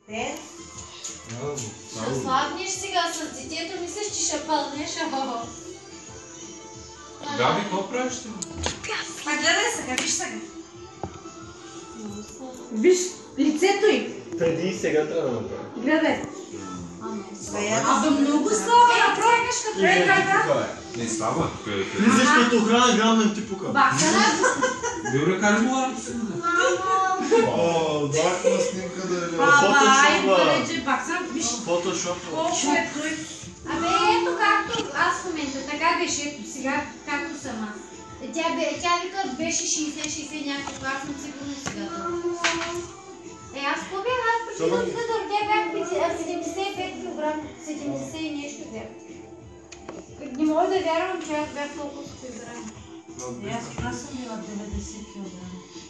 Ще слабнеш сега с детето, мислиш, че ще пълнеш. Габи, какво правиш ти? Па гледай сега, виж сега. Виж лицето й. Преди и сега трябва да направя. Гледай. Абе много слава, направиш като прекарна. Не става, тук е. Влизаш като охрана, грам не ти пука. Бакана. Добре, караш му О, дахна снимка да е. Ай, бъде, баксан, виж. Фотошоп. Колко е той. Абе, ето както аз в момента, така беше, ето сега, както съм аз. Тя вика, беше 60 някакво, аз съм сигурно сега. Аз какво бях? Аз преди да отида да родя бях 75 кг, 70 и нещо бях. Не мога да вярвам, че аз бях толкова специална. Аз съм била 90 кг.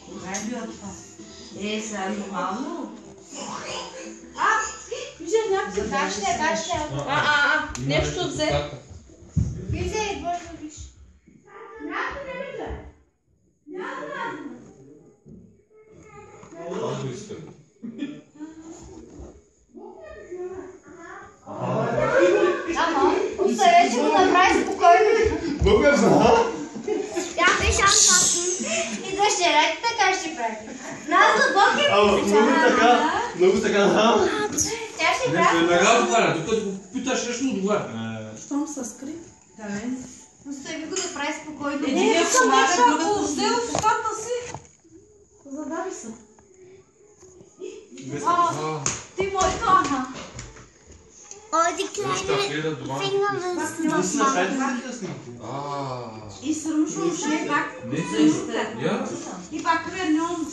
Кога е била това? Сега нормално. Вижда някакво. Дачте. Нещо взе. Вижте, бързо виж. Колко искам? Ама, оставя, че го направи спокойно. Българза? Тя беше и дъщеря така ще прави. Нас дълбоки Много така. Тя ще Не, прави. веднага отговаря, докато го питаш, нещо отговаря. Щом се скри. Остави го да прави спокойно. Един помага, другата взел в устата си. Задави се. Ти моето, ама. Oh, die kleine Finger willst du doch machen. И сръмшо уши, пак. Не, И я. пак вернем.